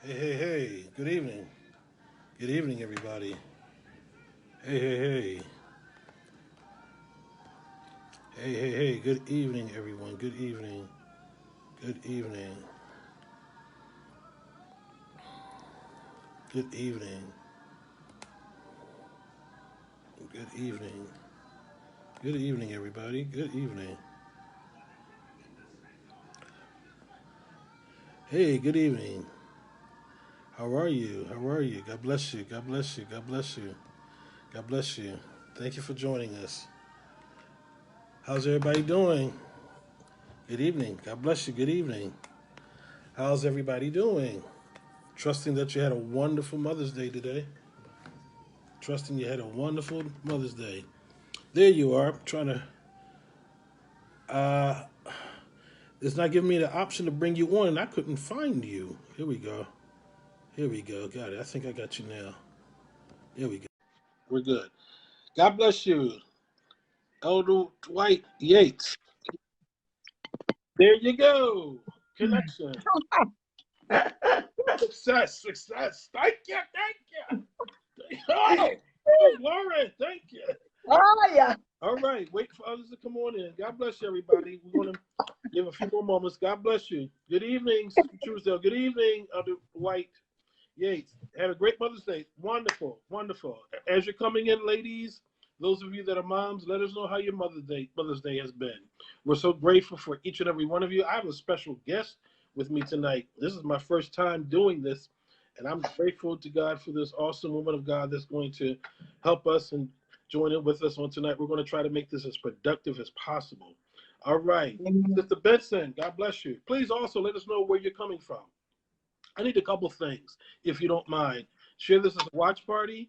Hey, hey, hey, good evening. Good evening, everybody. Hey, hey, hey. Hey, hey, hey, good evening, everyone. Good evening. Good evening. Good evening. Good evening. Good evening, everybody. Good evening. Hey, good evening. How are you? How are you? God bless you. God bless you. God bless you. God bless you. Thank you for joining us. How's everybody doing? Good evening. God bless you. Good evening. How's everybody doing? Trusting that you had a wonderful Mother's Day today. Trusting you had a wonderful Mother's Day. There you are. I'm trying to. Uh, it's not giving me the option to bring you on, and I couldn't find you. Here we go. Here we go. Got it. I think I got you now. Here we go. We're good. God bless you, Elder Dwight Yates. There you go. Connection. Success. Success. Thank you. Thank you. Oh, oh, Lauren. Thank you. Oh, yeah. All right, wait for others to come on in. God bless you, everybody. We're going to give a few more moments. God bless you. Good evening, Sister Truesdale. Good evening, Elder White Yates. Had a great Mother's Day. Wonderful, wonderful. As you're coming in, ladies, those of you that are moms, let us know how your Mother's Day has been. We're so grateful for each and every one of you. I have a special guest with me tonight. This is my first time doing this, and I'm grateful to God for this awesome woman of God that's going to help us and join in with us on tonight. We're going to try to make this as productive as possible. All right. Sister Benson, God bless you. Please also let us know where you're coming from. I need a couple things, if you don't mind. Share this as a watch party.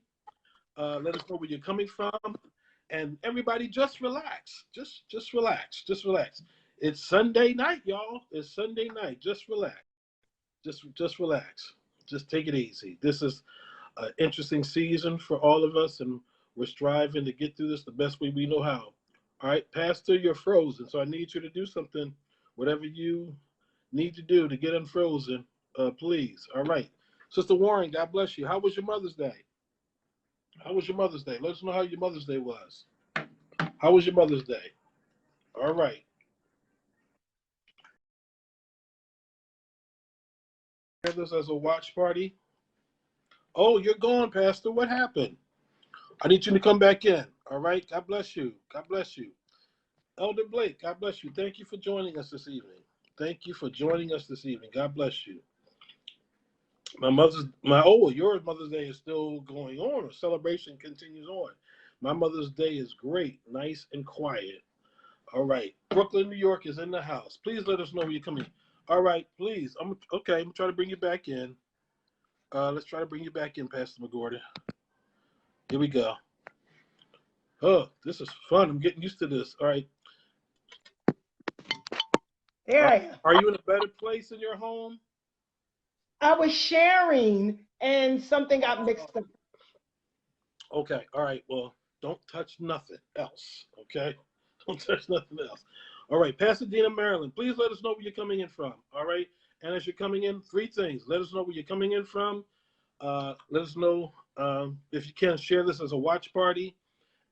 Let us know where you're coming from, and everybody, just relax. Just relax. Just relax. It's Sunday night, y'all. It's Sunday night. Just relax. Just relax. Just take it easy. This is an interesting season for all of us, and we're striving to get through this the best way we know how. All right, Pastor, you're frozen, so I need you to do something, whatever you need to do to get unfrozen, please. All right. Sister Warren, God bless you. How was your Mother's Day? How was your Mother's Day? Let us know how your Mother's Day was. How was your Mother's Day? All right. Share this as a watch party. Oh, you're gone, Pastor. What happened? I need you to come back in. All right. God bless you. God bless you. Elder Blake, God bless you. Thank you for joining us this evening. Thank you for joining us this evening. God bless you. Your Mother's Day is still going on. A celebration continues on. My Mother's Day is great, nice and quiet. All right. Brooklyn, New York is in the house. Please let us know when you're coming. All right, please. I'm trying to bring you back in. Let's try to bring you back in, Pastor McGorder. Here we go. Oh, this is fun. I'm getting used to this. All right. There I am. Are you in a better place in your home? I was sharing and something got mixed up. Okay. All right. Well, don't touch nothing else. Okay. Don't touch nothing else. All right. Pasadena, Maryland. Please let us know where you're coming in from. All right. And as you're coming in, three things. Let us know where you're coming in from. Let us know if you can share this as a watch party.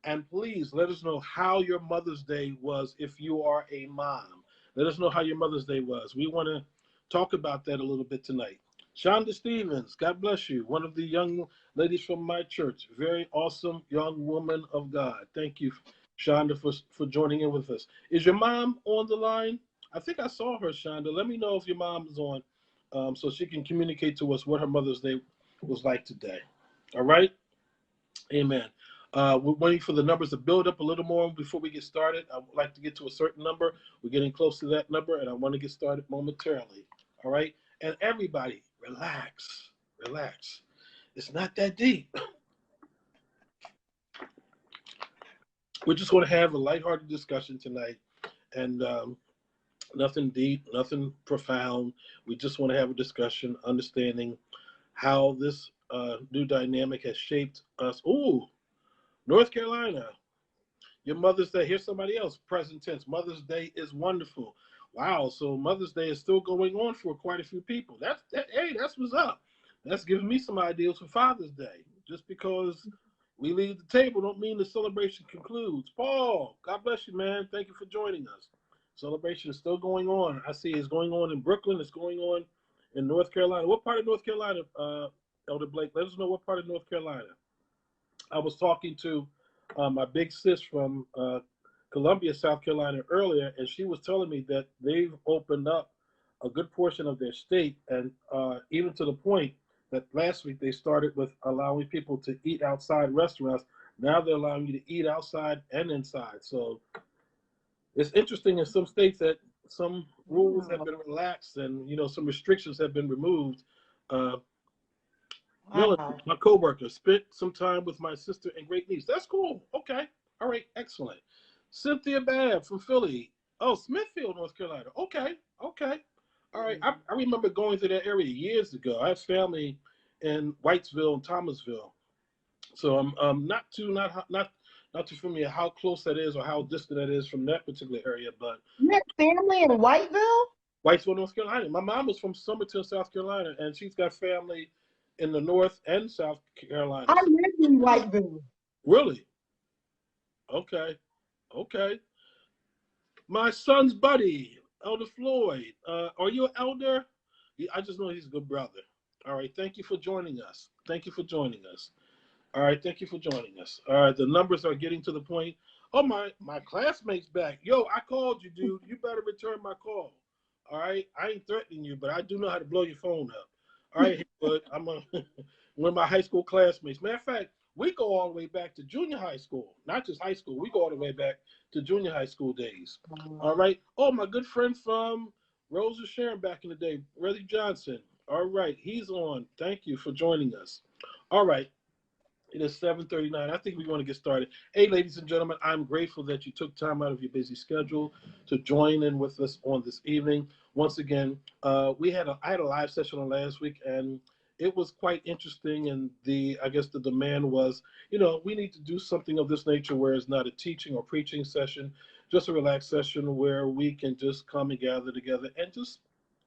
And please let us know how your Mother's Day was if you are a mom. Let us know how your Mother's Day was. We want to talk about that a little bit tonight. Shonda Stevens, God bless you. One of the young ladies from my church. Very awesome young woman of God. Thank you, Shonda, for joining in with us. Is your mom on the line? I think I saw her, Shonda. Let me know if your mom is on so she can communicate to us what her Mother's Day was like today. All right? Amen. We're waiting for the numbers to build up a little more before we get started. I would like to get to a certain number. We're getting close to that number, and I want to get started momentarily. All right? And everybody, relax. Relax. It's not that deep. We're just going to have a lighthearted discussion tonight, and nothing deep, nothing profound. We just want to have a discussion, understanding how this new dynamic has shaped us. Ooh, North Carolina. Your Mother's Day. Here's somebody else. Present tense. Mother's Day is wonderful. Wow. So Mother's Day is still going on for quite a few people. Hey, that's what's up. That's giving me some ideas for Father's Day. Just because we leave the table don't mean the celebration concludes. Paul, God bless you, man. Thank you for joining us. Celebration is still going on. I see it's going on in Brooklyn. It's going on in North Carolina. What part of North Carolina, Elder Blake? Let us know what part of North Carolina. I was talking to my big sis from Columbia, South Carolina earlier, and she was telling me that they've opened up a good portion of their state, and even to the point that last week they started with allowing people to eat outside restaurants. Now they're allowing you to eat outside and inside. So it's interesting in some states that some rules have been relaxed and some restrictions have been removed. Melanie, my coworker, spent some time with my sister and great niece. That's cool. Okay. All right. Excellent. Cynthia Babb from Philly. Oh, Smithfield, North Carolina. Okay. Okay. All right. I remember going to that area years ago. I have family in Whitesville and Thomasville, so I'm not too familiar how close that is or how distant that is from that particular area. But you have family in Whitesville, North Carolina. My mom is from Somerton, South Carolina, and she's got family in the North and South Carolina. I live in Whiteville. Really? Okay. Okay. My son's buddy, Elder Floyd. Are you an elder? I just know he's a good brother. All right. Thank you for joining us. Thank you for joining us. All right. Thank you for joining us. All right. The numbers are getting to the point. Oh, my classmate's back. Yo, I called you, dude. You better return my call. All right. I ain't threatening you, but I do know how to blow your phone up. All right. But I'm one of my high school classmates. Matter of fact, we go all the way back to junior high school, not just high school. We go all the way back to junior high school days. All right. Oh, my good friend from Rosa Sharon back in the day, Reddy Johnson. All right. He's on. Thank you for joining us. All right. It is 7:39. I think we want to get started. Hey, ladies and gentlemen, I'm grateful that you took time out of your busy schedule to join in with us on this evening. Once again, I had a live session on last week, and it was quite interesting. And I guess the demand was, we need to do something of this nature where it's not a teaching or preaching session, just a relaxed session where we can just come and gather together and just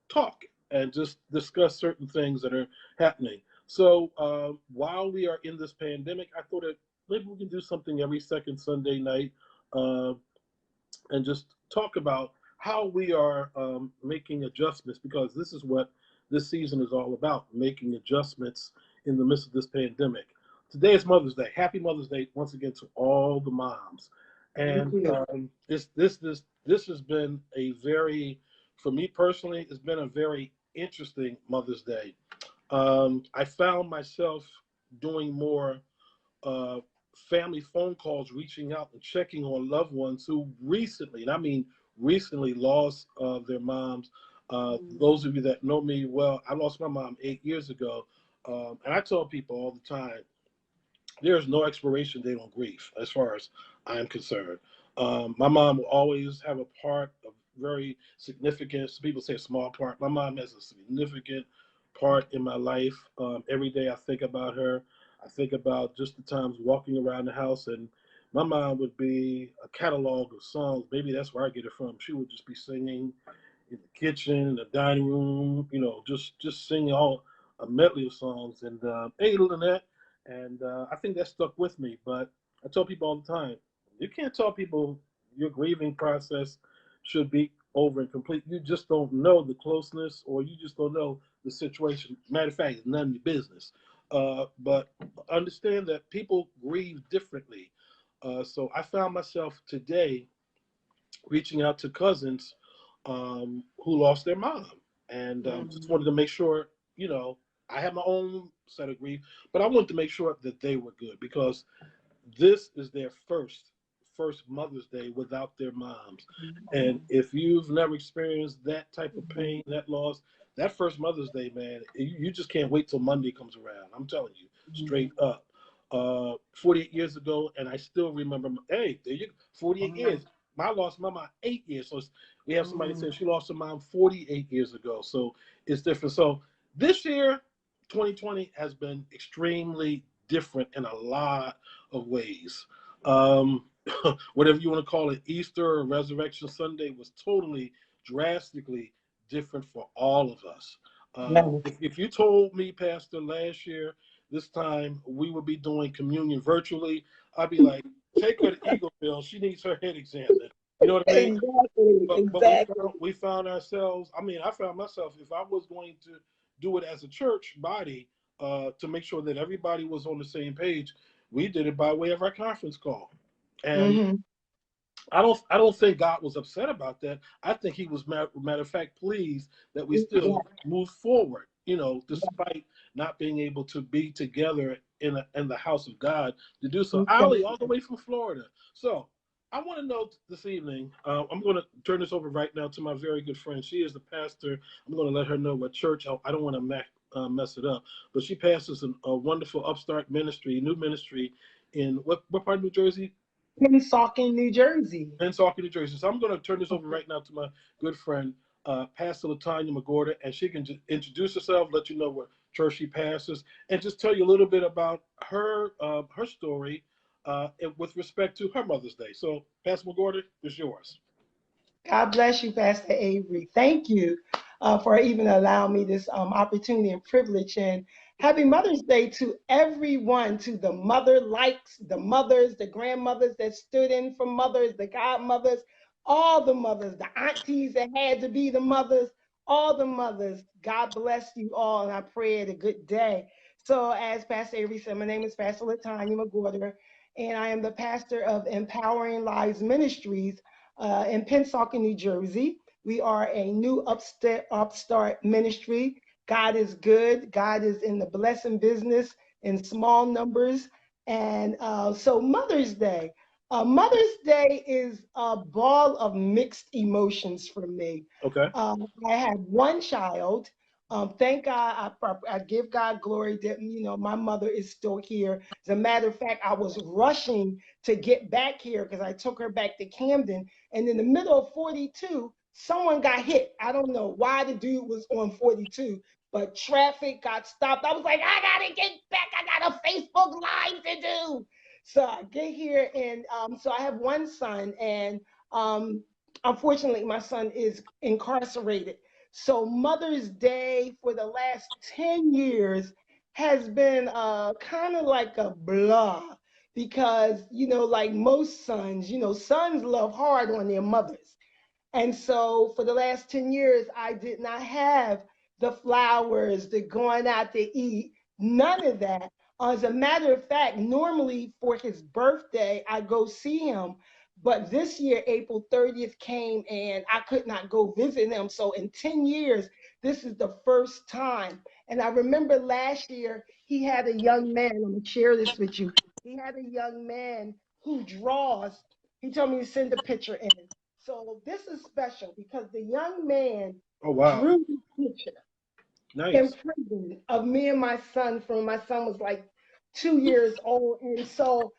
talk and just discuss certain things that are happening. So while we are in this pandemic, I thought that maybe we can do something every second Sunday night and just talk about how we are making adjustments, because this is what this season is all about, making adjustments in the midst of this pandemic. Today is Mother's Day. Happy Mother's Day once again to all the moms. And this has been for me personally, it's been a very interesting Mother's Day. I found myself doing more family phone calls, reaching out and checking on loved ones who recently, and I mean recently, lost their moms. Those of you that know me well, I lost my mom 8 years ago. And I tell people all the time, there's no expiration date on grief as far as I'm concerned. My mom will always have a part of very significant, people say a small part. My mom has a significant part in my life. Every day I think about her. I think about just the times walking around the house, and my mom would be a catalog of songs. Maybe that's where I get it from. She would just be singing in the kitchen, in the dining room, just singing all a medley of songs. And hey, Lynette, and I think that stuck with me. But I tell people all the time, you can't tell people your grieving process should be over and complete. You just don't know the closeness, or you just don't know the situation. Matter of fact, it's none of your business. But understand that people grieve differently. So I found myself today reaching out to cousins who lost their mom, and just wanted to make sure, I have my own set of grief, but I wanted to make sure that they were good, because this is their first Mother's Day without their moms. And if you've never experienced that type of pain, that loss, that first Mother's Day, man, you just can't wait till Monday comes around. I'm telling you, straight up. 48 years ago, and I still remember, hey, there you go, 48 years. I lost my mom 8 years. So we have somebody say she lost her mom 48 years ago. So it's different. So this year, 2020 has been extremely different in a lot of ways. Whatever you want to call it, Easter or Resurrection Sunday was totally drastically different for all of us. Amen. If you told me, Pastor, last year, this time we would be doing communion virtually, I'd be like, take her to Eagleville. She needs her head examined. You know what I mean? Exactly, But exactly. we found ourselves. I mean, I found myself, if I was going to do it as a church body, to make sure that everybody was on the same page, we did it by way of our conference call. And Mm-hmm. I don't think God was upset about that. I think He was matter of fact pleased that we Yeah, still moved forward. You know, yeah, despite not being able to be together in the house of God to do so. Ali, exactly. all the way from Florida. So I want to know this evening. I'm going to turn this over right now to my very good friend. She is the pastor. I'm going to let her know what church. I don't want to mess it up, but she pastors a wonderful upstart ministry, new ministry in what part of New Jersey? Pennsauken, New Jersey. In Saucony, New Jersey. So I'm going to turn this over right now to my good friend, Pastor Latonya McGorder, and she can just introduce herself, let you know what church she pastors, and just tell you a little bit about her story with respect to her Mother's Day. So, Pastor McGorder, it's yours. God bless you, Pastor Avery. Thank you for even allowing me this opportunity and privilege. And happy Mother's Day to everyone, to the mother likes, the mothers, the grandmothers that stood in for mothers, the godmothers, all the mothers, the aunties that had to be the mothers, all the mothers. God bless you all, and I pray it a good day. So, as Pastor Avery said, my name is Pastor Latonya McGorder, and I am the pastor of Empowering Lives Ministries in Pennsauken, New Jersey. We are a new upstart ministry. God is good. God is in the blessing business in small numbers. And so Mother's Day. Mother's Day is a ball of mixed emotions for me. Okay. I have one child. Thank God, I give God glory that my mother is still here. As a matter of fact, I was rushing to get back here because I took her back to Camden, and in the middle of 42, someone got hit. I don't know why the dude was on 42, but traffic got stopped. I was like, I gotta get back. I got a Facebook Live to do. So I get here, and so I have one son, and unfortunately, my son is incarcerated. So Mother's Day for the last 10 years has been kind of like a blah because, like most sons, sons love hard on their mothers. And so for the last 10 years, I did not have the flowers, the going out to eat, none of that. As a matter of fact, normally for his birthday, I go see him. But this year, April 30th came and I could not go visit him. So in 10 years, this is the first time. And I remember last year, he had a young man, I'm going to share this with you. He had a young man who draws. He told me to send a picture in. So this is special because the young man Oh, wow. drew the picture in Nice. prison of me and my son from my son was like 2 years old. And so,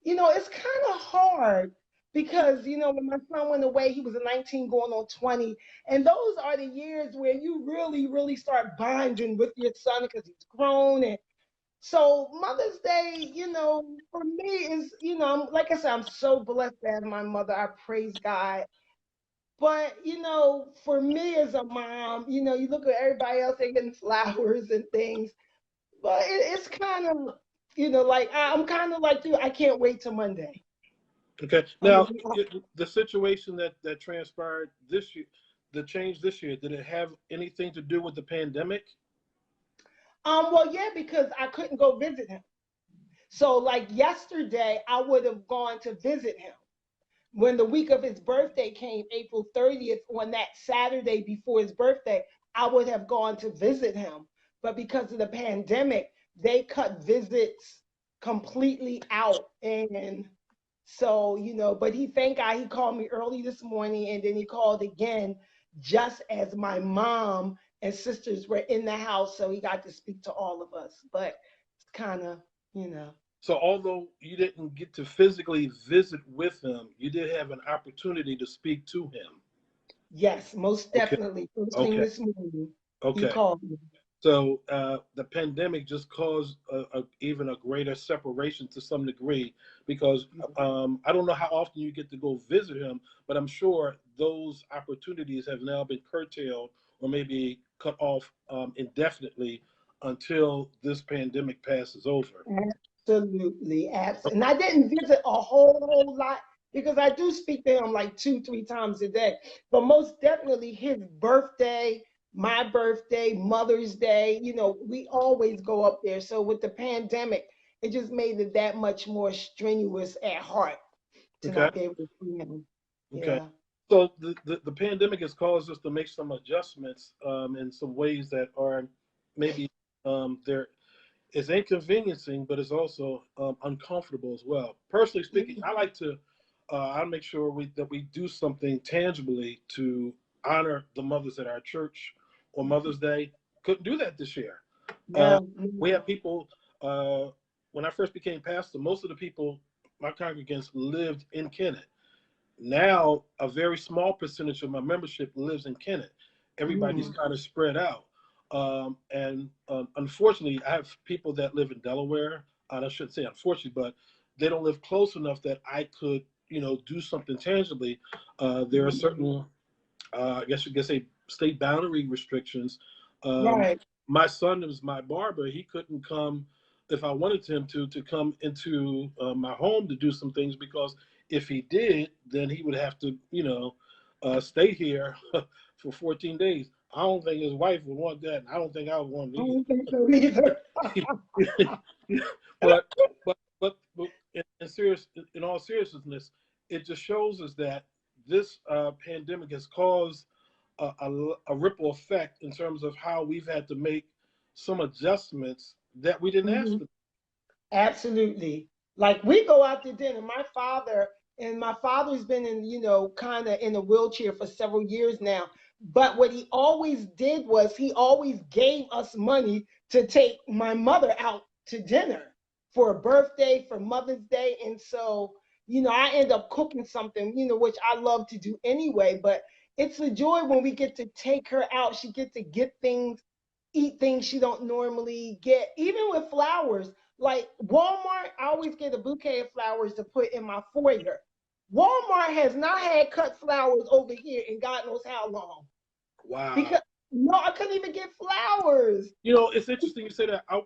it's kind of hard because, when my son went away, he was a 19 going on 20. And those are the years where you really, really start bonding with your son because he's grown. And so Mother's Day, for me is, like I said, I'm so blessed to have my mother. I praise God. But for me as a mom, you look at everybody else, they're getting flowers and things. But it's kind of, like I'm kind of like you. I can't wait till Monday. Okay. I'm gonna Now, be, the situation that transpired this year, the change this year, did it have anything to do with the pandemic? well, yeah, because I couldn't go visit him. So like yesterday, I would have gone to visit him. When the week of his birthday came, April 30th, on that Saturday before his birthday, I would have gone to visit him. But because of the pandemic, they cut visits completely out. And so, but thank God he called me early this morning and then he called again just as my mom and sisters were in the house. So he got to speak to all of us. But it's kind of, you know. So although you didn't get to physically visit with him, you did have an opportunity to speak to him. Yes, most Okay. definitely. First thing Okay. this morning, he Okay. called me. So the pandemic just caused even a greater separation to some degree because I don't know how often you get to go visit him, but I'm sure those opportunities have now been curtailed or maybe cut off indefinitely until this pandemic passes over. Absolutely, absolutely. And I didn't visit a whole lot because I do speak to him like 2, 3 times a day. But most definitely his birthday, my birthday, Mother's Day, we always go up there. So with the pandemic, it just made it that much more strenuous at heart to Okay. not be able to see him. Okay. Yeah. So the pandemic has caused us to make some adjustments in some ways that are maybe there is inconveniencing, but it's also uncomfortable as well. Personally speaking, I like to I make sure that we do something tangibly to honor the mothers at our church on Mother's Day. Couldn't do that this year. Uh, No, we no. have people. When I first became pastor, most of the people, my congregants, lived in Kennett. Now, a very small percentage of my membership lives in Kennett. Everybody's Mm. kind of spread out. And unfortunately, I have people that live in Delaware. And I shouldn't say unfortunately, but they don't live close enough that I could, do something tangibly. There are certain, I guess you could say, state boundary restrictions. Um, Right. my son is my barber. He couldn't come if I wanted him to come into my home to do some things because if he did, then he would have to, stay here for 14 days. I don't think his wife would want that. And I don't think I would want I it don't think so either. either. but, but in all seriousness, it just shows us that this pandemic has caused a ripple effect in terms of how we've had to make some adjustments that we didn't ask Mhm. for. Absolutely. Like we go out to dinner. My father's been in, kind of in a wheelchair for several years now. But what he always did was he always gave us money to take my mother out to dinner for a birthday, for Mother's Day. And so, I end up cooking something, which I love to do anyway. But it's a joy when we get to take her out. She gets to get things, eat things she don't normally get, even with flowers. Like Walmart, I always get a bouquet of flowers to put in my foyer. Walmart has not had cut flowers over here in God knows how long. Wow. Because no, I couldn't even get flowers. It's interesting you say that. I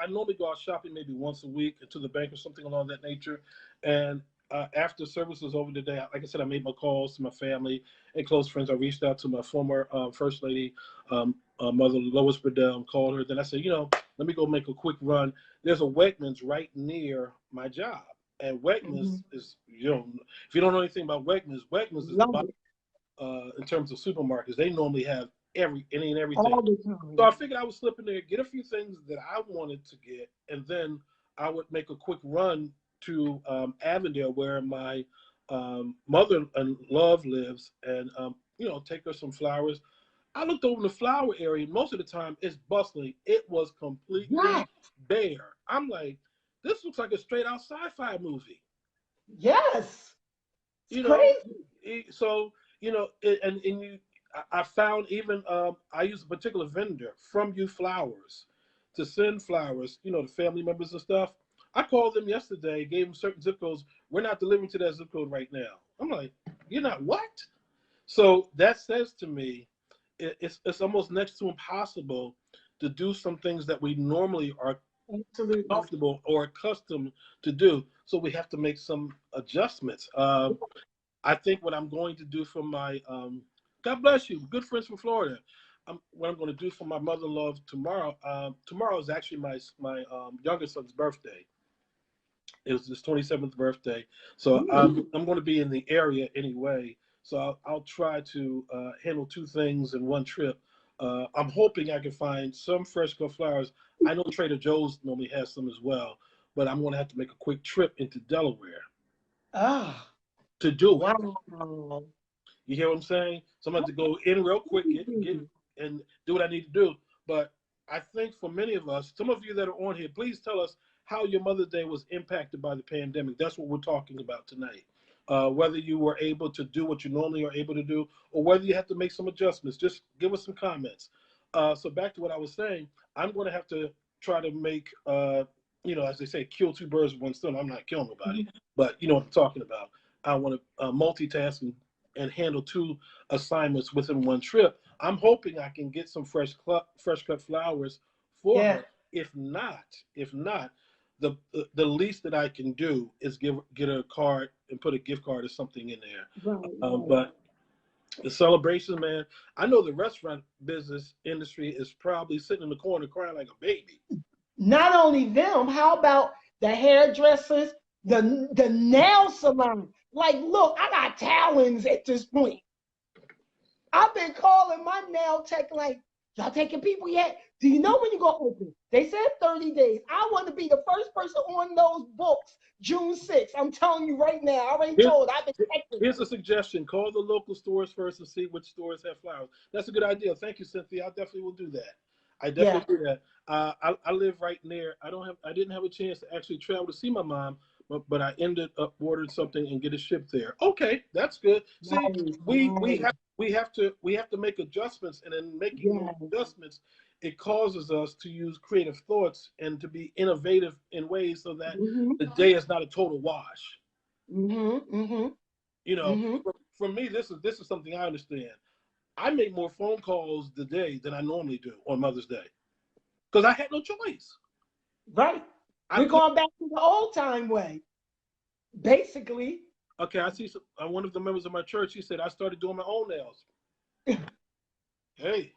normally go out shopping maybe once a week to the bank or something along that nature. And after service was over today, like I said, I made my calls to my family and close friends. I reached out to my former First Lady, Mother Lois Burdell, called her. Then I said, let me go make a quick run. There's a Wegmans right near my job. And Wegmans Mhm. is, if you don't know anything about Wegmans, Wegmans is the Love bottom it in terms of supermarkets. They normally have any and everything. all the So I time. figured I would slip in there, get a few things that I wanted to get, and then I would make a quick run to Avondale, where my mother and love lives, and take her some flowers. I looked over the flower area. Most of the time, it's bustling. It was completely Yes, bare. I'm like, this looks like a straight out sci-fi movie. yes. It's You know, crazy. so and you, I found even I use a particular vendor from you flowers to send flowers, to family members and stuff. I called them yesterday, gave them certain zip codes. We're not delivering to that zip code right now. I'm like, you're not what? So that says to me, it's almost next to impossible to do some things that we normally are Absolutely. comfortable or accustomed to do. So we have to make some adjustments. I think what I'm going to do for my God bless you, good friends from Florida. What I'm going to do for my mother-in-law tomorrow. Tomorrow is actually my youngest son's birthday. It was his 27th birthday, so I'm going to be in the area anyway. So I'll try to handle two things in one trip. I'm hoping I can find some fresh cut flowers. I know Trader Joe's normally has some as well, but I'm going to have to make a quick trip into Delaware Ah, to do it. wow. You hear what I'm saying? So I'm going to go in real quick, get and do what I need to do. But I think for many of us, some of you that are on here, please tell us how your Mother's Day was impacted by the pandemic. That's what we're talking about tonight. Whether you were able to do what you normally are able to do, or whether you have to make some adjustments, just give us some comments. So back to what I was saying, I'm going to have to try to make, as they say, kill two birds with one stone. I'm not killing nobody, but you know what I'm talking about. I want to multitask and handle two assignments within one trip. I'm hoping I can get some fresh cut flowers for Yeah. her. If not, the least that I can do is get her a card and put a gift card or something in there. Right, right. But the celebration, man, I know the restaurant business industry is probably sitting in the corner crying like a baby. Not only them, how about the hairdressers, the nail salon? Like, look, I got talons at this point. I've been calling my nail tech like, y'all taking people yet? Do you know when you're going to open? They said 30 days. I want to be the first person on those books June 6th. I'm telling you right now. I already told. I've been texting. Here's a suggestion. Call the local stores first and see which stores have flowers. That's a good idea. Thank you, Cynthia. I definitely will do that. I definitely do that. I live right near. I didn't have a chance to actually travel to see my mom, but I ended up ordering something and get it shipped there. Okay, that's good. See, Nice. we have to make adjustments, and in making adjustments, it causes us to use creative thoughts and to be innovative in ways so that the day is not a total wash. You know, for me, this is something I understand. I make more phone calls today than I normally do on Mother's Day because I had no choice. Right. We're going back to the old time way, basically. Okay, I see one of the members of my church. He said I started doing my own nails. Hey,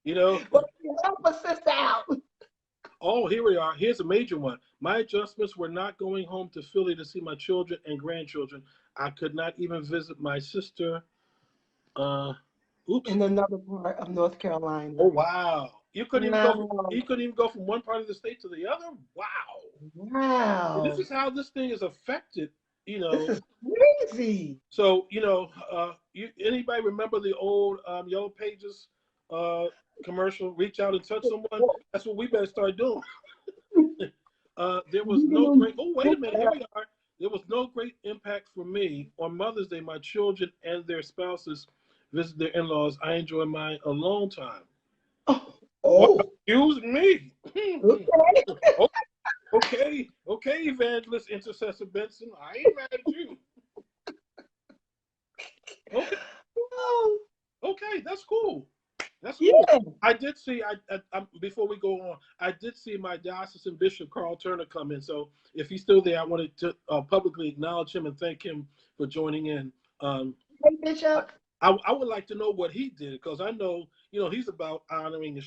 you know. Well, help a sister out. Oh, here we are. Here's a major one. My adjustments were not going home to Philly to see my children and grandchildren. I could not even visit my sister. In another part of North Carolina. Oh wow! You couldn't even go from one part of the state to the other. Wow! Wow! And this is how this thing is affected. You know, this is crazy. So anybody remember the old Yellow Pages commercial? Reach out and touch someone. That's what we better start doing. There was no great. Oh wait a minute! Here we are. There was no great impact for me on Mother's Day. My children and their spouses visit their in-laws. I enjoy my alone time. Oh. Well, excuse me. Okay. Okay, Evangelist Intercessor Benson. I ain't mad at you. Okay. Okay, that's cool. That's cool. Yeah. I did see. I before we go on, I did see my diocesan bishop Carl Turner come in. So if he's still there, I wanted to publicly acknowledge him and thank him for joining in. Hey, Bishop. I would like to know what he did because I know he's about honoring.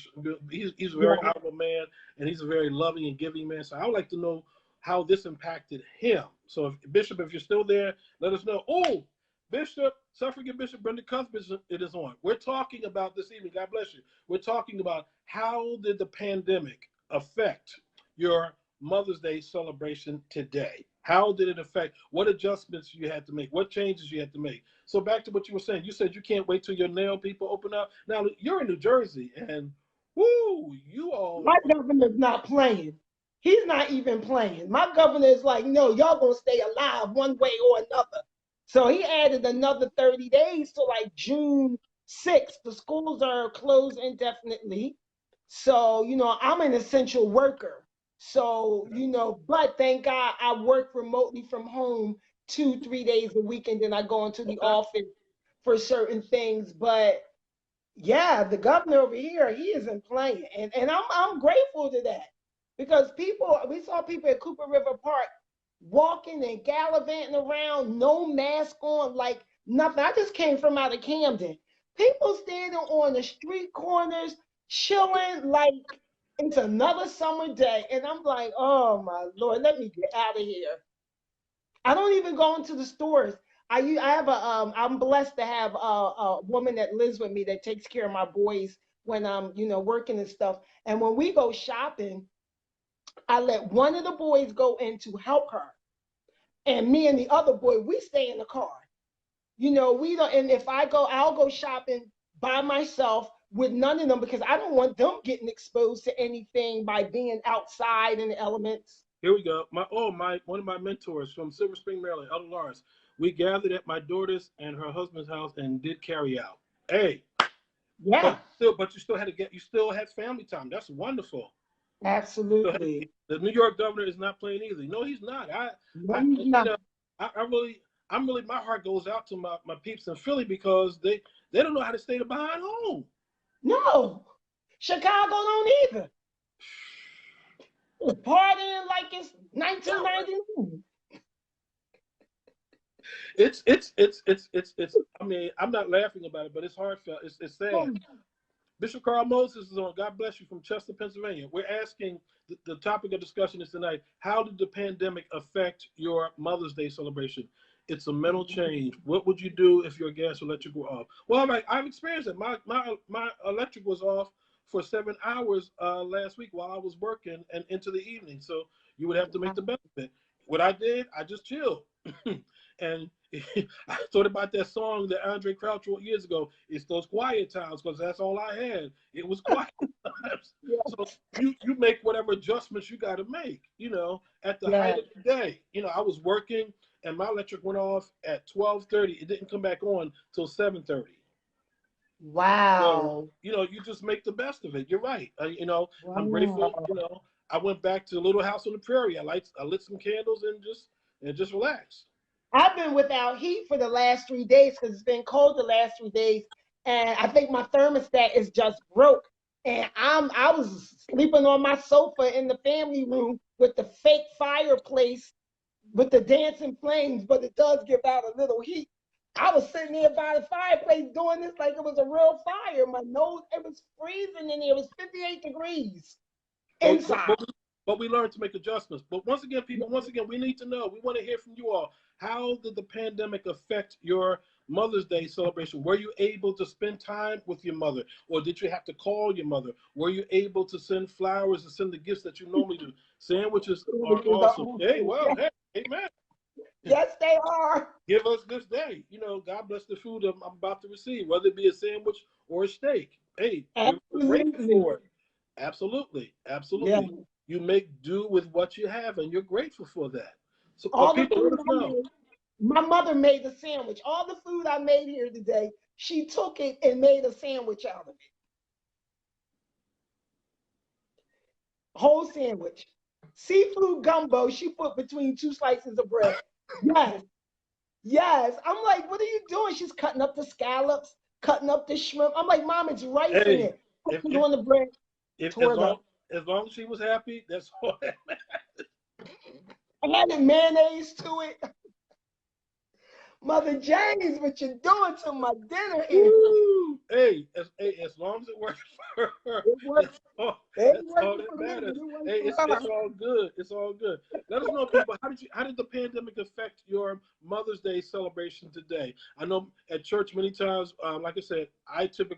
He's a very honorable man and he's a very loving and giving man. So I would like to know how this impacted him. So Bishop, if you're still there, let us know. Oh, Bishop, Suffragan Bishop Brenda Cuthbert, it is on. We're talking about this evening. God bless you. We're talking about how did the pandemic affect your Mother's Day celebration today? How did it affect? What adjustments you had to make? What changes you had to make? So back to what you were saying. You said you can't wait till your nail people open up. Now you're in New Jersey, and you all. My governor's not playing. He's not even playing. My governor is like, no, y'all gonna stay alive one way or another. So he added another 30 days to like June 6th. The schools are closed indefinitely. So, I'm an essential worker. So, but thank God I work remotely from home 2-3 days a week, and then I go into the office for certain things. But yeah, the governor over here, he isn't playing. And I'm grateful to that because we saw people at Cooper River Park walking and gallivanting around, no mask on, like nothing. I just came from out of Camden. People standing on the street corners, chilling like it's another summer day. And I'm like, oh my Lord, let me get out of here. I don't even go into the stores. I'm blessed to have a woman that lives with me that takes care of my boys when I'm, working and stuff. And when we go shopping, I let one of the boys go in to help her. And me and the other boy, we stay in the car. We don't, and if I'll go shopping by myself with none of them because I don't want them getting exposed to anything by being outside in the elements. Here we go. One of my mentors from Silver Spring, Maryland, Elder Lawrence. We gathered at my daughter's and her husband's house and did carry out. Hey. Yeah. But you still had family time. That's wonderful. Absolutely. The New York governor is not playing either. No, he's not. My heart goes out to my peeps in Philly because They don't know how to stay behind home. No, Chicago don't either. It's partying like it's 1999. It's. I mean, I'm not laughing about it, but it's heartfelt. It's sad. Bishop Carl Moses is on. God bless you from Chester, Pennsylvania. We're asking the topic of discussion is tonight. How did the pandemic affect your Mother's Day celebration? It's a mental change. What would you do if your gas or electric were off? Well, I've experienced it. My electric was off for 7 hours last week while I was working and into the evening. So you would have to make the best of it. What I did, I just chilled. And I thought about that song that Andre Crouch wrote years ago. It's those quiet times, because that's all I had. It was quiet times. Yeah. So you make whatever adjustments you got to make, at the height of the day. I was working and my electric went off at 12:30. It didn't come back on till 7:30. Wow. So, you just make the best of it. You're right. Wow. I'm grateful. I went back to a little house on the prairie. I lit some candles and just relaxed. I've been without heat for the last 3 days because it's been cold the last 3 days, and I think my thermostat is just broke. And I was sleeping on my sofa in the family room with the fake fireplace with the dancing flames, but it does give out a little heat. I was sitting there by the fireplace doing this like it was a real fire. My nose, it was freezing in there. It was 58 degrees inside. But we learned to make adjustments. But once again, people, we need to know. We want to hear from you all. How did the pandemic affect your Mother's Day celebration? Were you able to spend time with your mother? Or did you have to call your mother? Were you able to send flowers and send the gifts that you normally do? Sandwiches are awesome. Hey, well, hey, amen. Yes, they are. Give us this day. God bless the food I'm about to receive, whether it be a sandwich or a steak. Hey, we're grateful for it. Absolutely. Absolutely. Yeah. You make do with what you have, and you're grateful for that. So all people, let us know. My mother made the sandwich. All the food I made here today, she took it and made a sandwich out of it. Whole sandwich. Seafood gumbo, she put between 2 slices of bread. Yes. Yes. I'm like, what are you doing? She's cutting up the scallops, cutting up the shrimp. I'm like, Mom, it's rice in it. On the bread. As long as she was happy, that's all that matters. I added mayonnaise to it. Mother James, what you doing to my dinner here? Hey, as long as it works for her, that's all that matters. Hey, it's all good. It's all good. Let us know, people, how did the pandemic affect your Mother's Day celebration today? I know at church many times, like I said,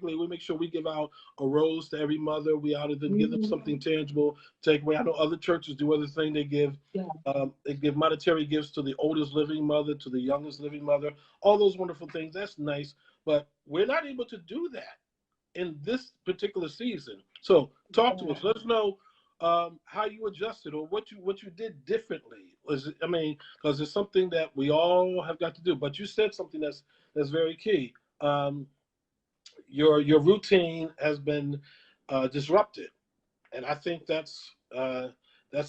we make sure we give out a rose to every mother. We ought to give them something tangible to take away. I know other churches do other things. They give monetary gifts to the oldest living mother, to the youngest living mother, all those wonderful things. That's nice, but we're not able to do that in this particular season. So talk to us. Let us know how you adjusted or what you did differently. Because it's something that we all have got to do. But you said something that's very key. Your routine has been disrupted, and I think that's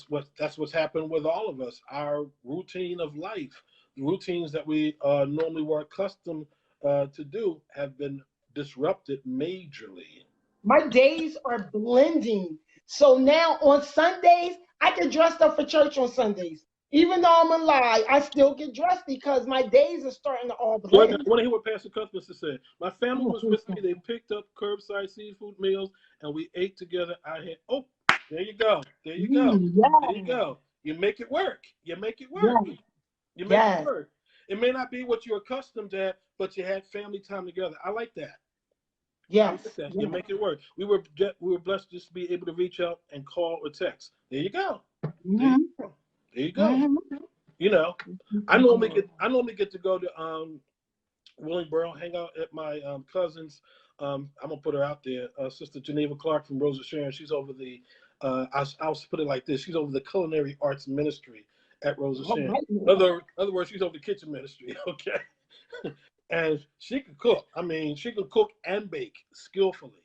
what's happened with all of us. Our routine of life, the routines that we normally were accustomed to do, have been disrupted majorly. My days are blending. So now on Sundays, I get dressed up for church on Sundays. Even though I'm alive, I still get dressed because my days are starting to all blend. I want to hear what Pastor Cuthbert said. My family was with me. They picked up curbside seafood meals, and we ate together. There you go. There you go. Yeah. There you go. You make it work. You make it work. Yeah. You make it work. It may not be what you're accustomed to, but you had family time together. I like that. Yes. Like that. You make it work. We were blessed just to be able to reach out and call or text. There you go. There you go. I normally get to go to Willingboro, hang out at my cousin's. I'm gonna put her out there. Sister Geneva Clark from Rosa Sharon. She's over the. I'll put it like this. She's over the culinary arts ministry at Rosa Sharon. In other words, she's over the kitchen ministry. Okay. And she can cook. She can cook and bake skillfully.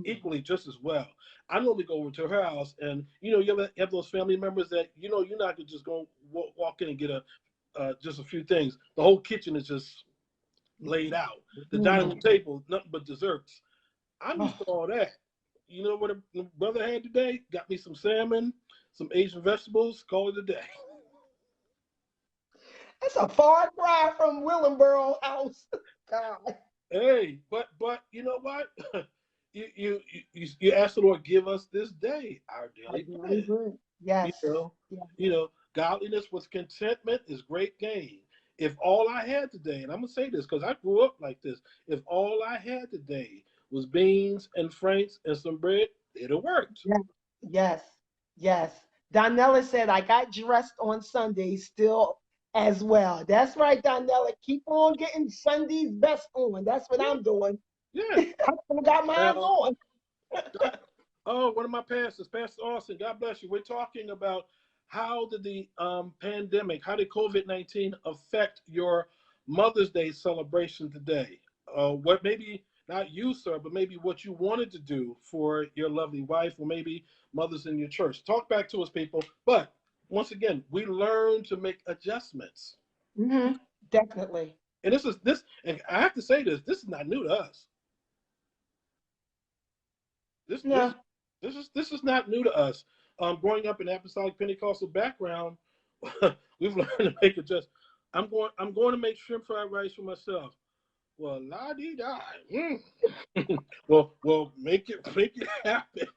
Equally just as well. I normally go over to her house, and you have those family members that you're not gonna just go walk in and get just a few things. The whole kitchen is just laid out. The dining room table, nothing but desserts. I'm used to all that. You know what a brother had today? Got me some salmon, some Asian vegetables, call it a day. That's a far cry from Willenboro House. God. Hey, but you know what? you ask the Lord, give us this day our daily bread. Yes. You know, godliness with contentment is great gain. If all I had today, and I'm gonna say this because I grew up like this, if all I had today was beans and franks and some bread, it'd have worked. Yes. Donella said, I got dressed on Sundays still as well. That's right, Donella. Keep on getting Sunday's best on. That's what I'm doing. Yeah. I still got mine on. One of my pastors, Pastor Austin, God bless you. We're talking about how did the pandemic, how did COVID-19 affect your Mother's Day celebration today? What maybe not you, sir, but maybe what you wanted to do for your lovely wife, or maybe mothers in your church. Talk back to us, people. But once again, we learn to make adjustments. Mm-hmm. Definitely. And and I have to say this is not new to us. This is not new to us. Growing up in apostolic Pentecostal background, we've learned to make adjustments. I'm going to make shrimp fried rice for myself. Well, la dee da. well, make it happen.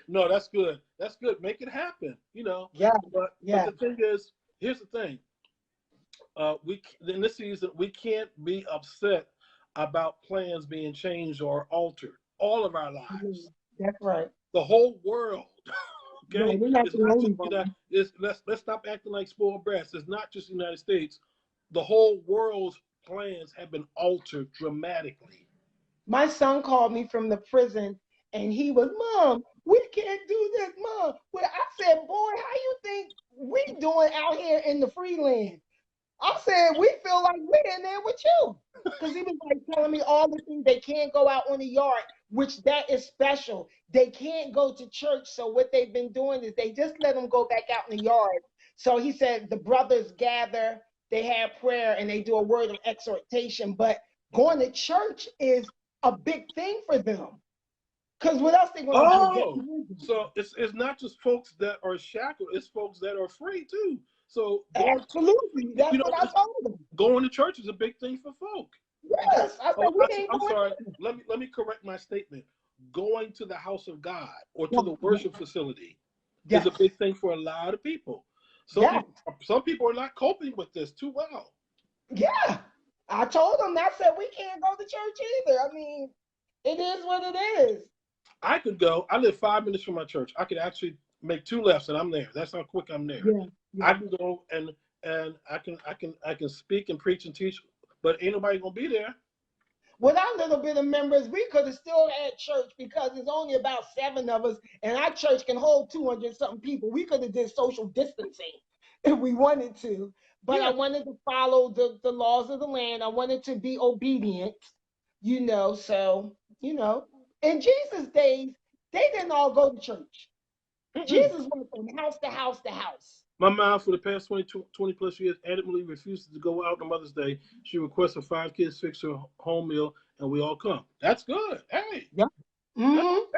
No, that's good. That's good. Make it happen. You know. Yeah. But the thing is, here's the thing. We in this season we can't be upset about plans being changed or altered. All of our lives. That's right. The whole world. Okay. No, it's not just let's stop acting like spoiled brats. It's not just the United States. The whole world's plans have been altered dramatically. My son called me from the prison and he was, Mom, we can't do this, Mom. Well, I said, boy, how you think we doing out here in the free land? I said, we feel like we're in there with you. Because he was like telling me all the things. They can't go out on the yard, which that is special. They can't go to church. So what they've been doing is they just let them go back out in the yard. So he said the brothers gather, they have prayer, and they do a word of exhortation. But going to church is a big thing for them. Because what else they going to do? So it's not just folks that are shackled, it's folks that are free too. So absolutely, that's what I told them. Going to church is a big thing for folk. Yes, I'm sorry. Let me correct my statement. Going to the house of God or to the worship facility is a big thing for a lot of people. Some people are not coping with this too well. Yeah, I told them. I said we can't go to church either. I mean, it is what it is. I could go. I live 5 minutes from my church. I could actually make 2 lefts and I'm there. That's how quick I'm there. I can go and I can speak and preach and teach, but ain't nobody gonna be there. With our little bit of members, we could have still had church because there's only about 7 of us, and our church can hold 200 something people. We could have did social distancing if we wanted to, but I wanted to follow the laws of the land. I wanted to be obedient, so in Jesus' days, they didn't all go to church. Jesus went from house to house to house. My mom, for the past 20 plus years, adamantly refuses to go out on Mother's Day. She requests her 5 kids fix her home meal, and we all come. That's good. Hey. Yeah.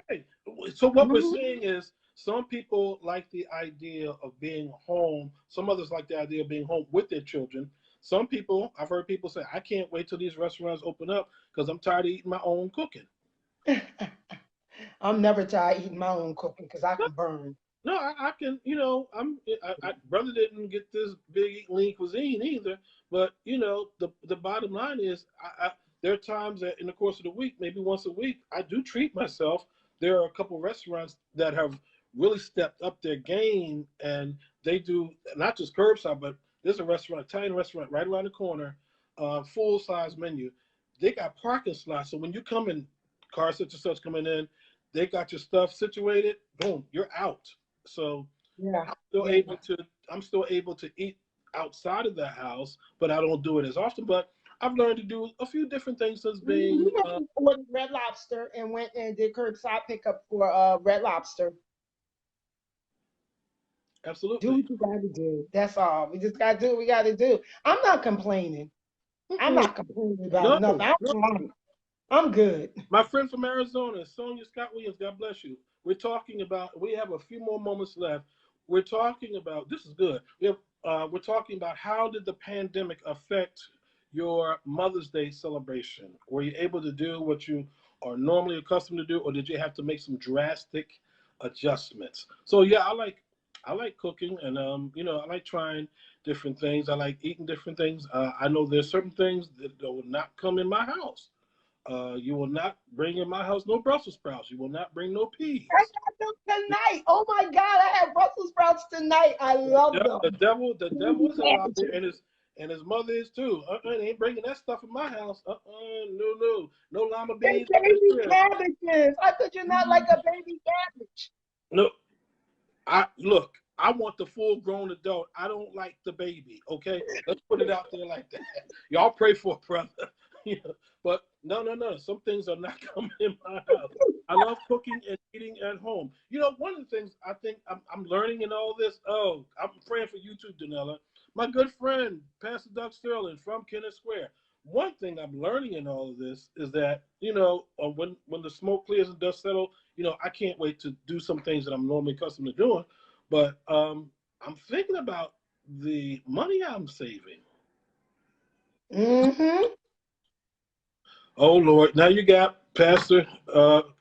Hey. So what we're saying is some people like the idea of being home. Some others like the idea of being home with their children. Some people, I've heard people say, I can't wait till these restaurants open up because I'm tired of eating my own cooking. I'm never tired of eating my own cooking because I can burn. No, I can, brother didn't get this big lean cuisine either, but the bottom line is there are times that in the course of the week, maybe once a week, I do treat myself. There are a couple of restaurants that have really stepped up their game, and they do not just curbside, but there's a restaurant, Italian restaurant right around the corner, full size menu. They got parking slots, so when you come in, cars such and such coming in, they got your stuff situated. Boom, you're out. So I'm still able to eat outside of the house, but I don't do it as often. But I've learned to do a few different things since being. We ordered Red Lobster and went and did curbside pickup for Red Lobster. Absolutely. Do what you got to do. That's all. We just got to do what we got to do. I'm not complaining. I'm not complaining about No, nothing. I'm good. My friend from Arizona, Sonia Scott Williams, God bless you. We're talking about, we have a few more moments left. We're talking about, this is good. We're talking about how did the pandemic affect your Mother's Day celebration? Were you able to do what you are normally accustomed to do, or did you have to make some drastic adjustments? So yeah, I like cooking, and I like trying different things. I like eating different things. I know there's certain things that will not come in my house. You will not bring in my house no Brussels sprouts. You will not bring no peas. I got them tonight. Oh my God, I have Brussels sprouts tonight. I love them. The devil is out there, and his mother is too. They ain't bringing that stuff in my house. No lima beans. Baby cabbages. I thought you're not like a baby cabbage. No, I want the full grown adult. I don't like the baby. Okay, let's put it out there like that. Y'all pray for a brother. But no. Some things are not coming in my house. I love cooking and eating at home. One of the things I think I'm learning in all this. Oh, I'm praying for you too, Danella. My good friend, Pastor Doug Sterling from Kennett Square. One thing I'm learning in all of this is that, when the smoke clears and dust settle, I can't wait to do some things that I'm normally accustomed to doing. But I'm thinking about the money I'm saving. Mm-hmm. Oh Lord! Now you got Pastor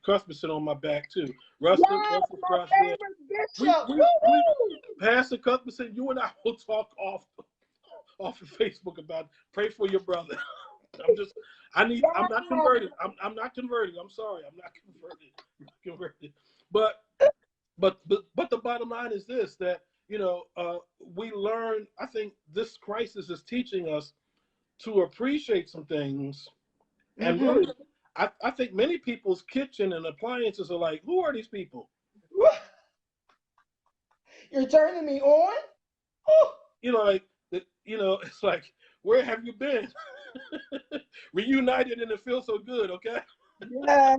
Cuthbertson on my back too. Rustin, Yes, my favorite bishop. Pastor Cuthbertson, you and I will talk off of Facebook about pray for your brother. I'm not converted. I'm not converted. I'm sorry, I'm not converted. But the bottom line is this: that we learn. I think this crisis is teaching us to appreciate some things. And really, I think many people's kitchen and appliances are like, who are these people? You're turning me on? It's like, where have you been? Reunited and it feels so good, okay? Yes.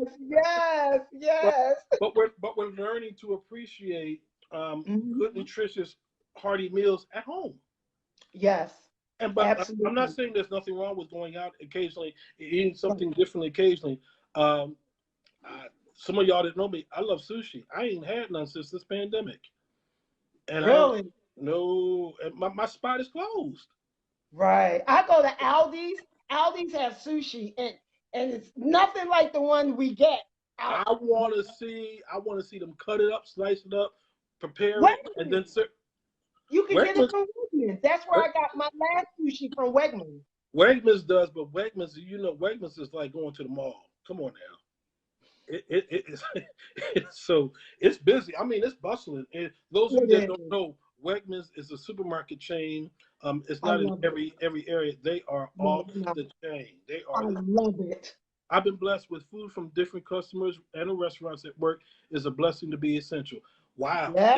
But we're learning to appreciate good, nutritious, hearty meals at home. Yes. But absolutely. I'm not saying there's nothing wrong with going out occasionally, eating something different occasionally. Some of y'all that know me, I love sushi. I ain't had none since this pandemic. And really? No, my spot is closed. Right. I go to Aldi's. Aldi's has sushi, and it's nothing like the one we get. I want to see them cut it up, slice it up, prepare it, and then serve. You can get it from Wegmans. That's where I got my last sushi from Wegmans. Wegmans does, but Wegmans is like going to the mall. Come on now. It's busy. I mean, it's bustling. And those of you that don't know, Wegmans is a supermarket chain. It's not in every area. They are off the chain. I love it. I've been blessed with food from different customers and the restaurants at work. Is a blessing to be essential. Wow. Yeah.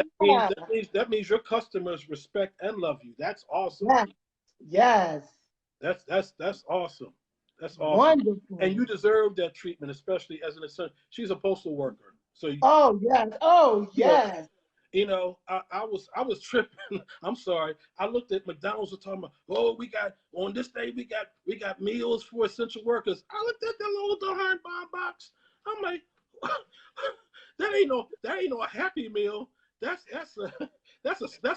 That means your customers respect and love you. That's awesome. Yes. That's awesome. That's awesome. Wonderful. And you deserve that treatment, especially as an essential. She's a postal worker. So oh yes. I was tripping. I'm sorry. I looked at McDonald's and talking about, oh, we got on this day we got meals for essential workers. I looked at that little darn box. I'm like, that ain't no Happy Meal. That's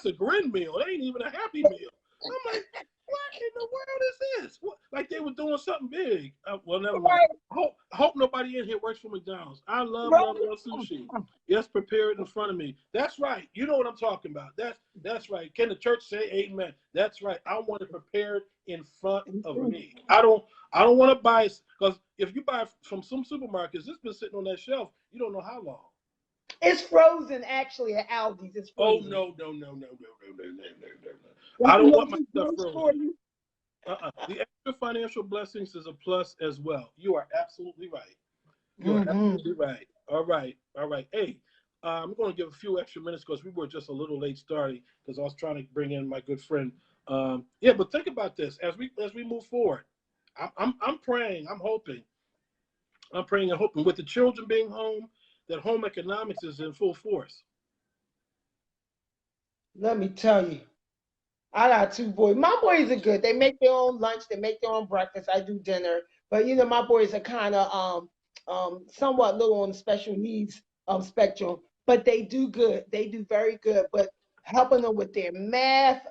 a grin meal. That ain't even a Happy Meal. I'm like, what in the world is this? What? Like they were doing something big. Well, never mind. I hope nobody in here works for McDonald's. I love sushi. Yes, prepare it in front of me. That's right. You know what I'm talking about. That's right. Can the church say amen? That's right. I want it prepared in front of me. I don't want to buy it, because if you buy from some supermarkets, it's been sitting on that shelf. You don't know how long. It's frozen actually at Aldi's. It's frozen. Oh no. I don't want my stuff frozen. The extra financial blessings is a plus as well. You are absolutely right. You are absolutely right. All right. Hey, I'm going to give a few extra minutes because we were just a little late starting because I was trying to bring in my good friend. But think about this as we move forward. I'm praying. I'm hoping. I'm praying and hoping with the children being home, that home economics is in full force. Let me tell you, I got two boys. My boys are good. They make their own lunch. They make their own breakfast. I do dinner. But my boys are kind of somewhat little on the special needs spectrum. But they do good. They do very good. But helping them with their math,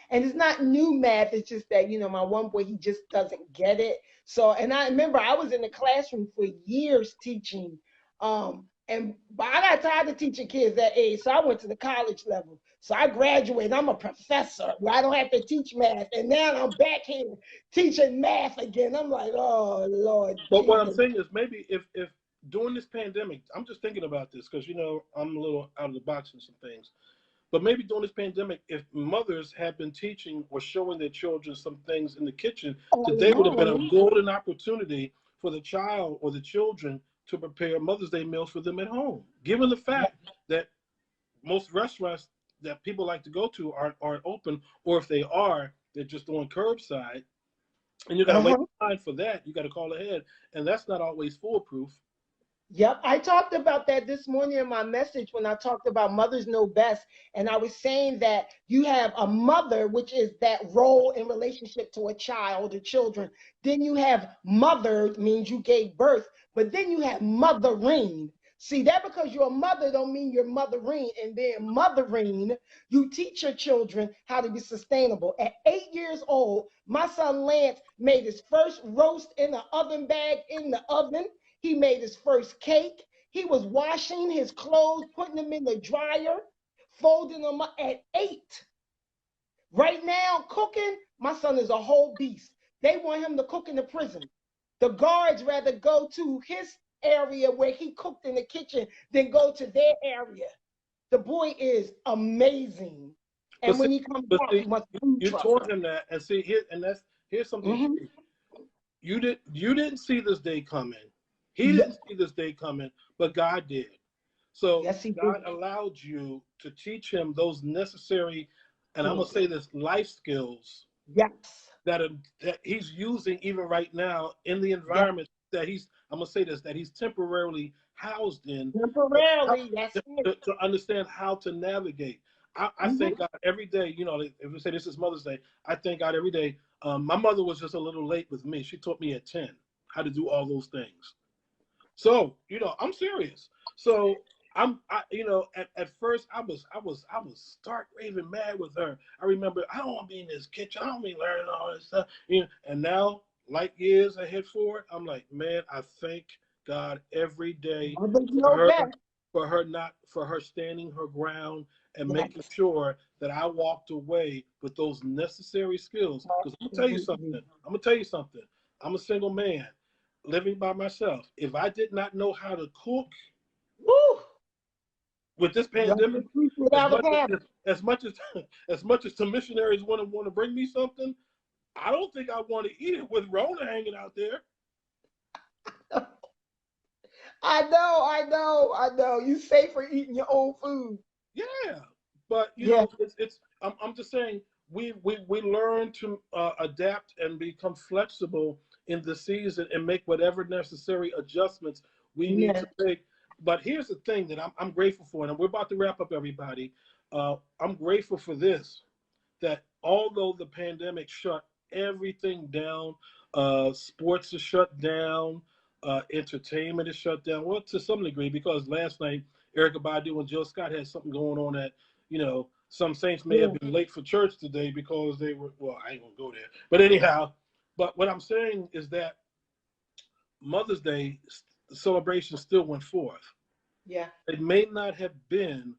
and it's not new math. It's just that my one boy, he just doesn't get it. So, and I remember I was in the classroom for years teaching. But I got tired of teaching kids that age, so I went to the college level. So I graduated. I'm a professor where I don't have to teach math, and now I'm back here teaching math again. I'm like, oh Lord But what I'm Jesus. saying is maybe if during this pandemic, I'm just thinking about this because I'm a little out of the box in some things. But maybe during this pandemic, if mothers had been teaching or showing their children some things in the kitchen, today would have been a golden opportunity for the child or the children to prepare Mother's Day meals for them at home. Given the fact that most restaurants that people like to go to aren't open, or if they are, they're just on curbside. And you got to wait in line for that. You got to call ahead, and that's not always foolproof. Yep, I talked about that this morning in my message when I talked about mothers know best. And I was saying that you have a mother, which is that role in relationship to a child or children. Then you have mother, means you gave birth, but then you have mothering. See, that because you're a mother don't mean you're mothering. And then mothering, you teach your children how to be sustainable. At 8 years old, my son Lance made his first roast in an oven bag in the oven. He made his first cake. He was washing his clothes, putting them in the dryer, folding them up at 8. Right now, cooking, my son is a whole beast. They want him to cook in the prison. The guards rather go to his area where he cooked in the kitchen than go to their area. The boy is amazing. And when he comes back, he must you taught him that, and see here's something. You didn't see this day coming. He didn't see this day coming, but God did. So God allowed you to teach him those necessary, and I'm gonna say this, life skills. Yes. That he's using even right now in the environment that I'm gonna say this, that he's temporarily housed in. Temporarily, to understand how to navigate. I thank God every day. If we say this is Mother's Day, I thank God every day. My mother was just a little late with me. She taught me at 10 how to do all those things. So, I'm serious. So at first I was stark raving mad with her. I remember, I don't want to be in this kitchen. I don't be learning all this stuff. And now, light years ahead forward, I'm like, man, I thank God every day for her standing her ground and making sure that I walked away with those necessary skills. Because I'm gonna tell you something. I'm a single man living by myself. If I did not know how to cook, with this pandemic, as much as the missionaries want to bring me something, I don't think I want to eat it with Rona hanging out there. I know. You safer eating your own food. Yeah, but I'm just saying we learn to adapt and become flexible in the season and make whatever necessary adjustments we need to make. But here's the thing that I'm grateful for, and we're about to wrap up, everybody. I'm grateful for this, that although the pandemic shut everything down, sports are shut down, entertainment is shut down. Well, to some degree, because last night Erykah Badu and Jill Scott had something going on that, some saints may have been late for church today because they were, well, I ain't gonna go there. But anyhow, but what I'm saying is that Mother's Day celebration still went forth. Yeah. It may not have been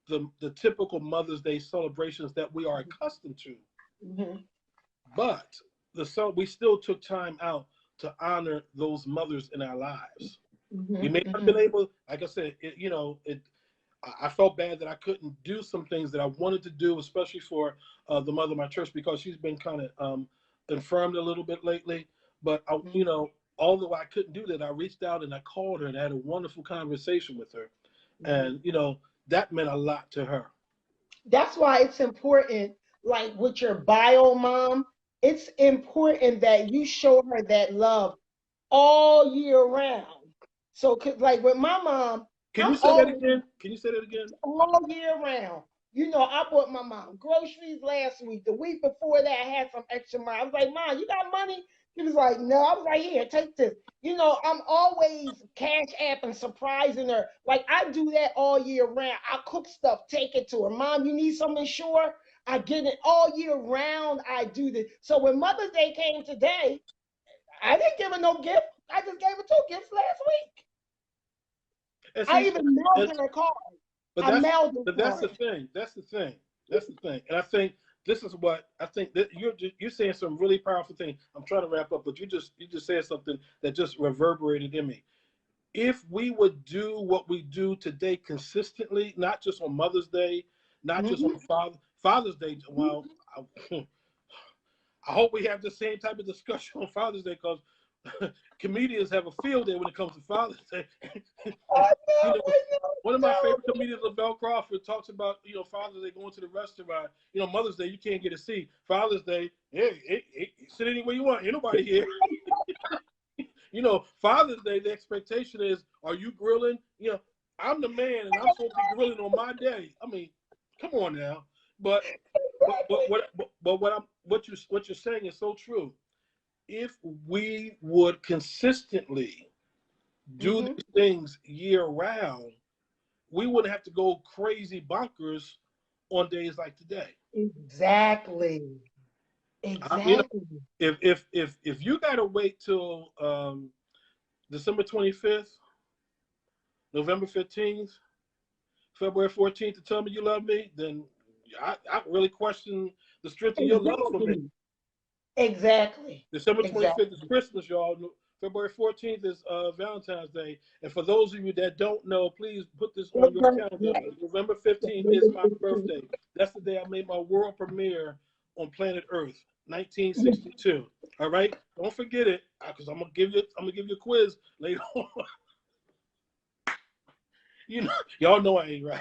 the typical Mother's Day celebrations that we are accustomed to, but we still took time out to honor those mothers in our lives. We may not have been able, like I said, I felt bad that I couldn't do some things that I wanted to do, especially for the mother of my church, because she's been kind of infirmed a little bit lately. But although I couldn't do that, I reached out and I called her and I had a wonderful conversation with her, and that meant a lot to her. That's why it's important, like with your bio mom, it's important that you show her that love all year round. So, cause like with my mom, Can you say that again? All year round. You know, I bought my mom groceries last week. The week before that, I had some extra money. I was like, Mom, you got money? She was like, no. I was like, here, take this. You know, I'm always cash app and surprising her. Like, I do that all year round. I cook stuff, take it to her. Mom, you need something sure? I get it all year round. I do this. So when Mother's Day came today, I didn't give her no gift. I just gave her 2 gifts last week. And I see, even mailed her a card. but I mailed her a that's the card. thing. That's the thing. That's the thing. And I think this is what I think that you're saying some really powerful thing. I'm trying to wrap up, but you just said something that just reverberated in me. If we would do what we do today consistently, not just on Mother's Day, not just on Father's Day. Well, I hope we have the same type of discussion on Father's Day, because comedians have a field day when it comes to Father's Day. One of my favorite comedians, Lavelle Crawford, talks about, Father's Day, going to the restaurant. Mother's Day, you can't get a seat. Father's Day, hey, sit anywhere you want. Ain't nobody here. Father's Day, the expectation is, are you grilling? I'm the man, and I'm supposed to be grilling on my day. I mean, come on now. But what you're saying is so true. If we would consistently do these things year round, we wouldn't have to go crazy bonkers on days like today. Exactly. If you gotta wait till December 25th, November 15th, February 14th to tell me you love me, then I really question the strength of your love for me. Exactly. December 25th is Christmas, y'all. February 14th is Valentine's Day. And for those of you that don't know, please put this on your calendar. November 15th is my birthday. That's the day I made my world premiere on planet Earth, 1962. All right? Don't forget it, because I'm gonna give you a quiz later on. Y'all know I ain't right.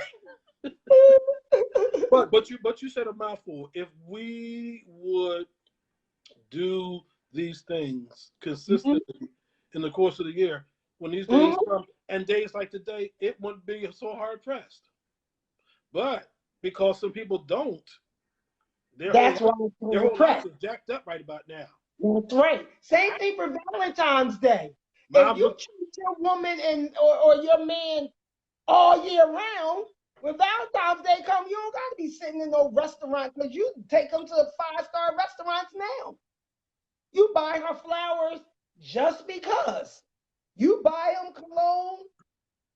but you said a mouthful. If we would do these things consistently in the course of the year, when these days come, and days like today, it wouldn't be so hard pressed. But because some people don't, their whole life is jacked up right about now. That's right. Same thing for Valentine's Day. If you choose your woman or your man all year round, when Valentine's Day come, you don't gotta be sitting in no restaurant, because you take them to 5-star restaurants now. You buy her flowers just because. You buy them cologne,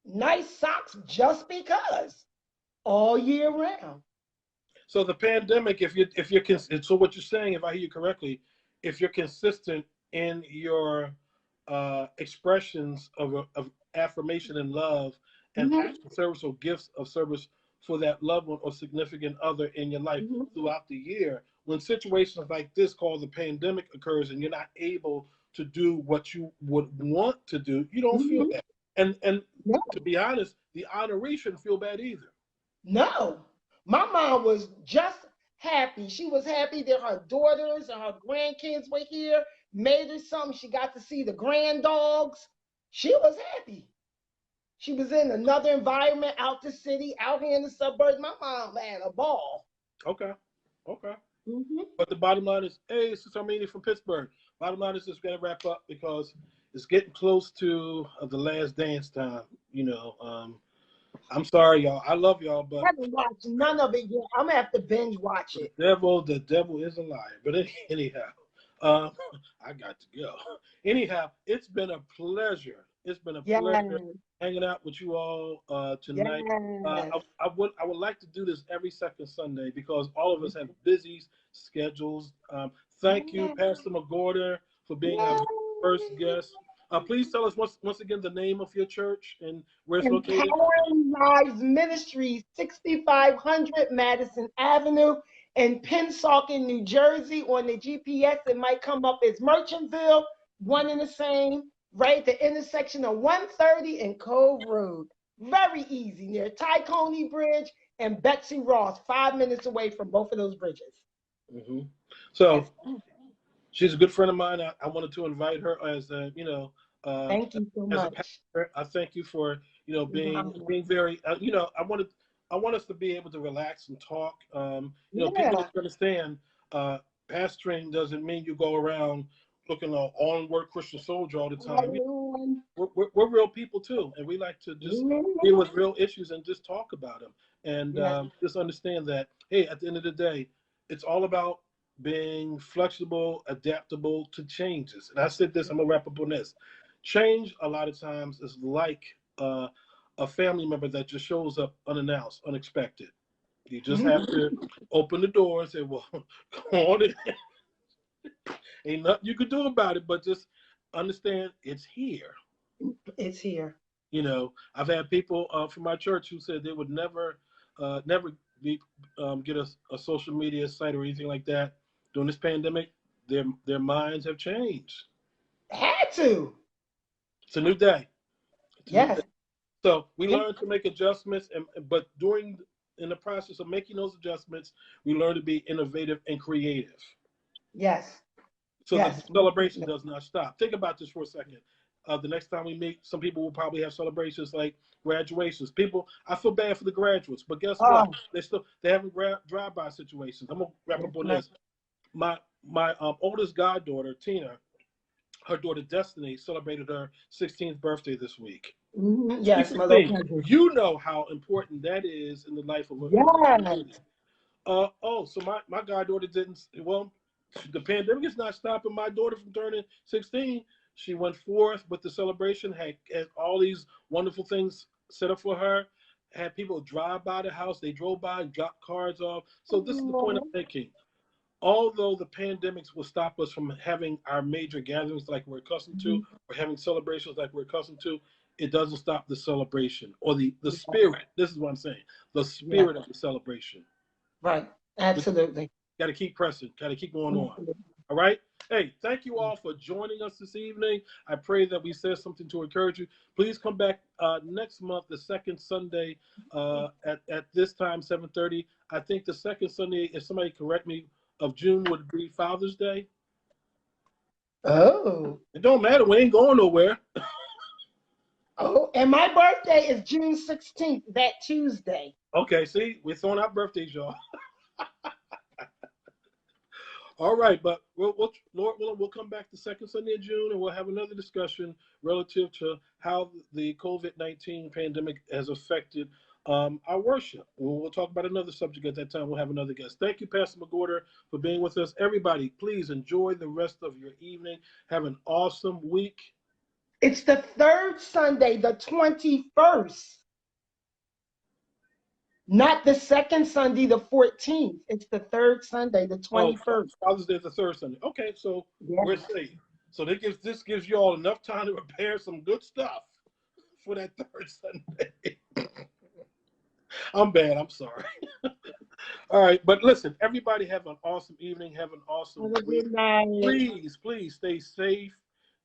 nice socks just because, all year round. So the pandemic, so what you're saying, if I hear you correctly, if you're consistent in your expressions of affirmation and love and actual service or gifts of service for that loved one or significant other in your life throughout the year, when situations like this called the pandemic occurs and you're not able to do what you would want to do, you don't feel bad. And to be honest, the honoree shouldn't feel bad either. No. My mom was just happy. She was happy that her daughters and her grandkids were here, made her something. She got to see the grand dogs. She was happy. She was in another environment, out the city, out here in the suburbs. My mom had a ball. Okay. But the bottom line is, hey, this is Armenia from Pittsburgh. Bottom line is, just got to wrap up because it's getting close to the last dance time. I'm sorry, y'all. I love y'all, but I haven't watched none of it yet. I'm gonna have to binge watch it. The devil is a liar. But anyhow, I got to go. Anyhow, it's been a pleasure. It's been a pleasure hanging out with you all tonight. I would like to do this every second Sunday because all of us have busy schedules. Thank you, Pastor McGorder, for being our first guest. Please tell us once again the name of your church and where it's located. Empowering Lives Ministries, 6500 Madison Avenue in Pennsauken, New Jersey. On the GPS, it might come up as Merchantville, one and the same, right at the intersection of 130 and Cove Road. Very easy, near Tykone Bridge and Betsy Ross, 5 minutes away from both of those bridges. So she's a good friend of mine. I wanted to invite her as thank you so much. I thank you for being very I wanted I want us to be able to relax and talk. You know, people Yeah. don't understand. Pastoring doesn't mean you go around looking an onward Christian soldier all the time. Hallelujah. We're real people too, and we like to just deal with real issues and just talk about them, and Yes. just understand that, hey, at the end of the day, it's all about being flexible, adaptable to changes. And I said this, I'm gonna wrap up on this. Change a lot of times is like a family member that just shows up unannounced, unexpected. You just have to open the door and say, well, come on in. Ain't nothing you could do about it, but just understand it's here. It's here. You know, I've had people from my church who said they would never be, get a social media site or anything like that during this pandemic. Their minds have changed. Had to. It's a new day. It's a new Yes. day. So we learn to make adjustments, but in the process of making those adjustments, we learn to be innovative and creative. Yes. So Yes. the celebration does not stop. Think about this for a second. The next time we meet, some people will probably have celebrations like graduations. People, I feel bad for the graduates, but guess what? They having drive-by situations. I'm gonna wrap up on this. My oldest goddaughter, Tina, her daughter Destiny celebrated her 16th birthday this week. Yes, my little cousin. You know how important that is in the life of a lady. So my goddaughter didn't. Well, the pandemic is not stopping my daughter from turning 16. She went forth with the celebration, had all these wonderful things set up for her, had people drive by the house. They drove by and dropped cards off. So this is the point I'm making. Although the pandemics will stop us from having our major gatherings like we're accustomed to, or having celebrations like we're accustomed to, it doesn't stop the celebration or the spirit. This is what I'm saying. The spirit of the celebration. Right. Absolutely. Got to keep pressing. Got to keep going on. All right. Hey, thank you all for joining us this evening. I pray that we said something to encourage you. Please come back next month, the second Sunday at this time, 7:30. I think the second Sunday, if somebody correct me, of June would be Father's Day. Oh. It don't matter. We ain't going nowhere. Oh, and my birthday is June 16th, that Tuesday. Okay, see, we're throwing out birthdays, y'all. All right, but we'll come back the second Sunday of June, and we'll have another discussion relative to how the COVID-19 pandemic has affected our worship. We'll talk about another subject at that time. We'll have another guest. Thank you, Pastor McGorder, for being with us. Everybody, please enjoy the rest of your evening. Have an awesome week. It's the third Sunday, the 21st. Not the second Sunday, the 14th. It's the third Sunday, the 21st. Father's Day is the third Sunday. Okay, so we're safe. So this gives you all enough time to prepare some good stuff for that third Sunday. I'm bad. I'm sorry. All right, but listen, everybody have an awesome evening. Have an awesome week. Please stay safe.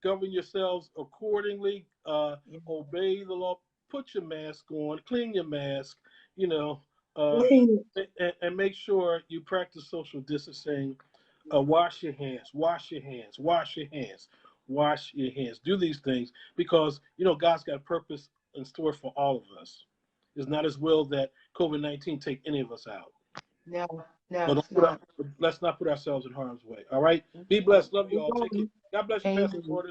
Govern yourselves accordingly. Obey the law. Put your mask on. Clean your mask. You know, and make sure you practice social distancing. Wash your hands. Wash your hands. Wash your hands. Wash your hands. Do these things because God's got a purpose in store for all of us. It's not His will that COVID-19 take any of us out. No, let's not put ourselves in harm's way. All right. Be blessed. Love you all. Take it. God bless you, Pastor McGorder.